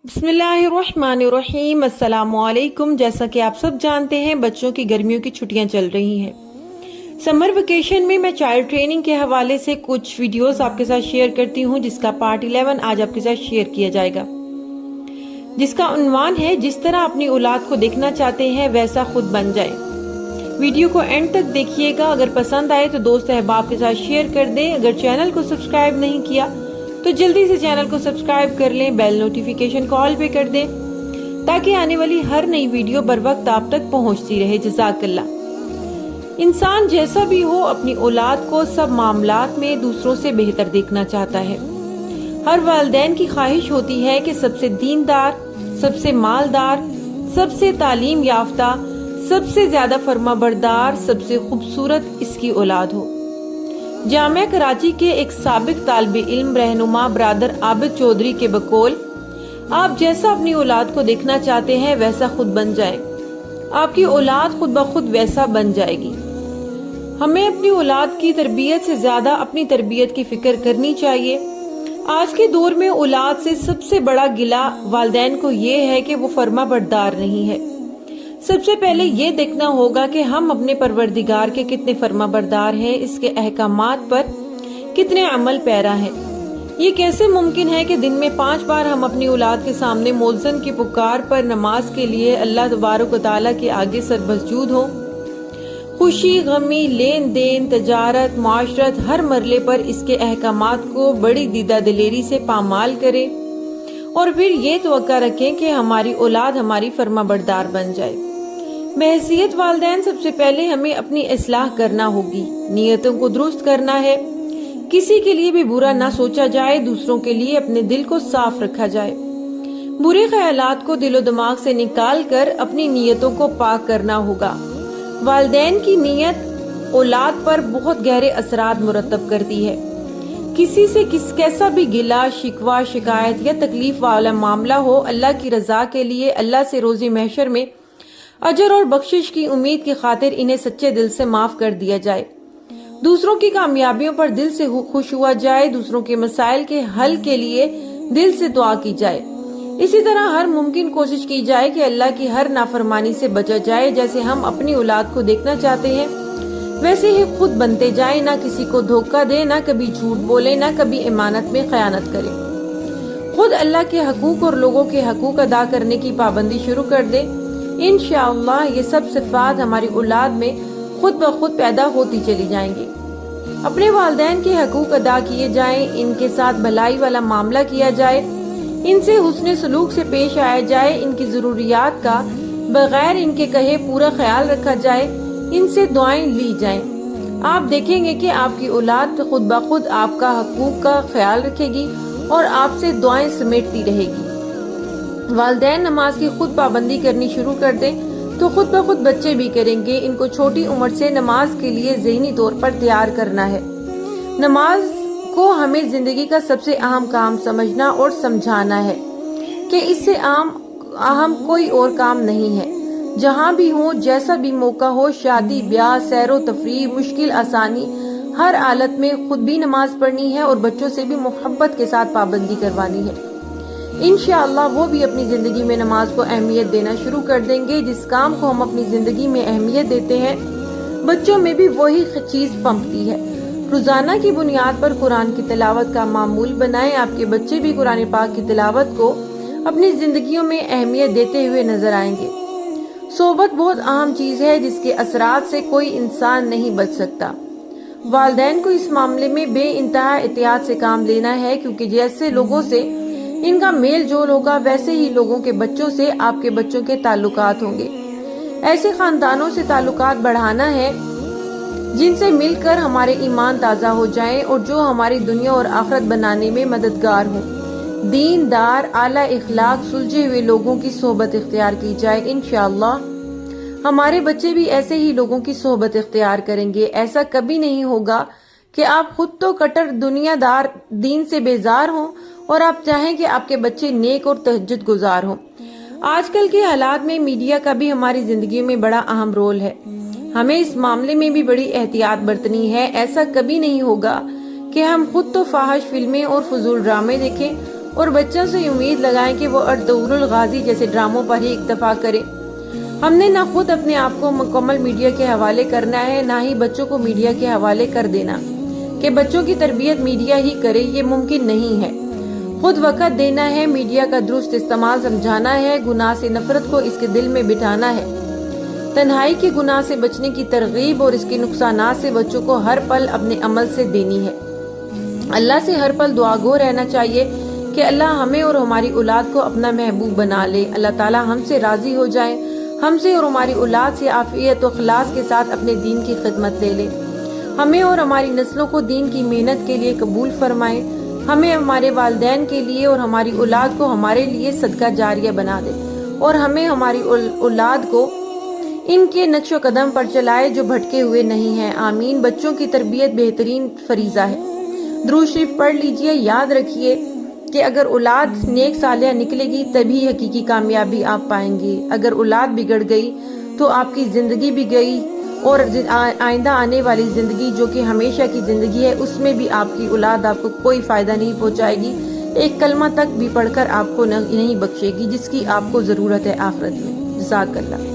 बिस्मिल्लाहिर्रहमानिर्रहीम। अस्सलाम वालेकुम। जैसा कि आप सब जानते हैं, बच्चों की गर्मियों की छुट्टियां चल रही हैं। समर वेकेशन में मैं चाइल्ड ट्रेनिंग के हवाले से कुछ वीडियोस आपके साथ शेयर करती हूं, जिसका पार्ट 11 आज आपके साथ शेयर किया जाएगा, जिसका उन्वान है जिस तरह अपनी औलाद को देखना चाहते हैं वैसा खुद बन जाए। वीडियो को एंड तक देखिएगा। अगर पसंद आए तो दोस्त अहबाब के साथ शेयर कर दें। अगर चैनल को सब्सक्राइब नहीं किया तो जल्दी से चैनल को सब्सक्राइब कर लें, बेल नोटिफिकेशन को ऑल पे कर दें ताकि आने वाली हर नई वीडियो बर वक्त आप तक पहुंचती रहे। जज़ाकल्लाह। इंसान जैसा भी हो, अपनी औलाद को सब मामलात में दूसरों से बेहतर देखना चाहता है। हर वालिदैन की ख्वाहिश होती है कि सबसे दीनदार, सबसे मालदार, सबसे तालीम याफ्ता, सबसे ज्यादा फर्माबरदार, सबसे खूबसूरत इसकी औलाद हो। जामिया कराची के एक साबिक तालिब इल्म रहनुमा ब्रादर आबिद चौधरी के बकौल, आप जैसा अपनी औलाद को देखना चाहते हैं वैसा खुद बन जाए। आपकी औलाद खुद ब खुद वैसा बन जाएगी। हमें अपनी औलाद की तरबियत से ज्यादा अपनी तरबियत की फिक्र करनी चाहिए। आज के दौर में औलाद से सबसे बड़ा गिला वालिदैन को ये है कि वो फर्माबरदार नहीं है। सबसे पहले ये देखना होगा कि हम अपने परवरदिगार के कितने फर्माबरदार हैं, इसके अहकामात पर कितने अमल पैरा हैं। ये कैसे मुमकिन है कि दिन में 5 बार हम अपनी औलाद के सामने मौज़िन की पुकार पर नमाज के लिए अल्लाह तबारक व तआला के आगे सरमसजूद हो। खुशी, गमी, लेन देन, तजारत, माशरत, हर मरले पर इसके अहकामात को बड़ी दीदा दिलेरी से पामाल करें और फिर ये तवक्का रखें कि हमारी औलाद हमारी फर्माबरदार बन जाए। बहैसियत वालिदैन सबसे पहले हमें अपनी इस्लाह करना होगी, नियतों को दुरुस्त करना है। किसी के लिए भी बुरा ना सोचा जाए, दूसरों के लिए अपने दिल को साफ रखा जाए। बुरे ख्यालात को दिलो दिमाग से निकाल कर अपनी नियतों को पाक करना होगा। वालिदैन की नियत औलाद पर बहुत गहरे असरात मुरतब करती है। किसी से कैसा भी गिला, शिकवा, शिकायत या तकलीफ वाला मामला हो, अल्लाह की रजा के लिए, अल्लाह से रोज़ी महशर में अजर और बख्शिश की उम्मीद की खातिर इन्हें सच्चे दिल से माफ कर दिया जाए। दूसरों की कामयाबियों पर दिल से खुश हुआ जाए। दूसरों के मसाइल के हल के लिए दिल से दुआ की जाए। इसी तरह हर मुमकिन कोशिश की जाए कि अल्लाह की हर नाफरमानी से बचा जाए। जैसे हम अपनी औलाद को देखना चाहते हैं वैसे ही खुद बनते जाए। ना किसी को धोखा दे, ना कभी झूठ बोले, ना कभी इमानत में खयानत करे। खुद अल्लाह के हकूक और लोगों के हकूक अदा करने की पाबंदी शुरू कर दे। इंशाअल्लाह ये सब सिफात हमारी औलाद में खुद ब खुद पैदा होती चली जाएंगी। अपने वालिदैन के हकूक अदा किए जाएं, इनके साथ भलाई वाला मामला किया जाए, इनसे हुस्ने सलूक से पेश आया जाए, इनकी जरूरियात का बगैर इनके कहे पूरा ख्याल रखा जाए, इनसे दुआएं ली जाएं। आप देखेंगे कि आपकी औलाद खुद ब खुद आपका हकूक का ख्याल रखेगी और आपसे दुआएं समेटती रहेगी। वालिदैन नमाज की खुद पाबंदी करनी शुरू कर दें तो खुद ब खुद बच्चे भी करेंगे। इनको छोटी उम्र से नमाज के लिए ज़हनी तौर पर तैयार करना है। नमाज को हमें जिंदगी का सबसे अहम काम समझना और समझाना है कि इससे अहम कोई और काम नहीं है। जहाँ भी हो, जैसा भी मौका हो, शादी, ब्याह, सैरो तफरीह, मुश्किल, आसानी, हर हालत में खुद भी नमाज पढ़नी है और बच्चों से भी मोहब्बत के साथ पाबंदी करवानी है। इंशाअल्लाह वो भी अपनी जिंदगी में नमाज को अहमियत देना शुरू कर देंगे। जिस काम को हम अपनी जिंदगी में अहमियत देते हैं, बच्चों में भी वही चीज पनपती है। रोजाना की बुनियाद पर कुरान की तिलावत का मामूल बनाएं। आपके बच्चे भी कुरान पाक की तिलावत को अपनी जिंदगियों में अहमियत देते हुए नजर आएंगे। सोबत बहुत अहम चीज है जिसके असरात से कोई इंसान नहीं बच सकता। वालिदैन को इस मामले में बे इंतहा एहतियात से काम लेना है, क्योंकि जैसे लोगों से इनका मेल जोल होगा वैसे ही लोगों के बच्चों से आपके बच्चों के ताल्लुकात होंगे। ऐसे खानदानों से ताल्लुकात बढ़ाना है जिनसे मिलकर हमारे ईमान ताज़ा हो जाएं और जो हमारी दुनिया और आखिरत बनाने में मददगार हों। दीनदार, आला इखलाक, सुलझे हुए लोगों की सोहबत इख्तियार की जाए। इंशाअल्लाह हमारे बच्चे भी ऐसे ही लोगों की सोहबत इख्तियार करेंगे। ऐसा कभी नहीं होगा कि आप खुद तो कट्टर दुनियादार, दीन से बेजार हों और आप चाहें कि आपके बच्चे नेक और तहज्जुद गुजार हों। आजकल के हालात में मीडिया का भी हमारी जिंदगी में बड़ा अहम रोल है। हमें इस मामले में भी बड़ी एहतियात बरतनी है। ऐसा कभी नहीं होगा कि हम खुद तो फाहिश फिल्में और फजूल ड्रामे देखें اور بچوں سے امید لگائیں کہ وہ ارطغرل الغازی جیسے ڈراموں پر ہی اکتفا کرے۔ ہم نے نہ خود اپنے آپ کو مکمل میڈیا کے حوالے کرنا ہے، نہ ہی بچوں کو میڈیا کے حوالے کر دینا کہ بچوں کی تربیت میڈیا ہی کرے، یہ ممکن نہیں ہے۔ خود وقت دینا ہے، میڈیا کا درست استعمال سمجھانا ہے، گناہ سے نفرت کو اس کے دل میں بٹھانا ہے، تنہائی کے گناہ سے بچنے کی ترغیب اور اس کے نقصانات سے بچوں کو ہر پل اپنے عمل سے دینی ہے۔ اللہ سے ہر پل دعا گو رہنا چاہیے کہ اللہ ہمیں اور ہماری اولاد کو اپنا محبوب بنا لے، اللہ تعالی ہم سے راضی ہو جائے، ہم سے اور ہماری اولاد سے عافیت و اخلاص کے ساتھ اپنے دین کی خدمت لے لے، ہمیں اور ہماری نسلوں کو دین کی محنت کے لیے قبول فرمائے، ہمیں ہمارے والدین کے لیے اور ہماری اولاد کو ہمارے لیے صدقہ جاریہ بنا دے، اور ہمیں ہماری اولاد کو ان کے نقش و قدم پر چلائے جو بھٹکے ہوئے نہیں ہیں، آمین۔ بچوں کی تربیت بہترین فریضہ ہے۔ درود شریف پڑھ لیجئے، یاد رکھیے کہ اگر اولاد نیک صالحہ نکلے گی تبھی حقیقی کامیابی آپ پائیں گے، اگر اولاد بگڑ گئی تو آپ کی زندگی بھی گئی، اور آئندہ آنے والی زندگی جو کہ ہمیشہ کی زندگی ہے اس میں بھی آپ کی اولاد آپ کو کوئی فائدہ نہیں پہنچائے گی، ایک کلمہ تک بھی پڑھ کر آپ کو نہیں بخشے گی جس کی آپ کو ضرورت ہے آخرت میں۔ جزاک اللہ۔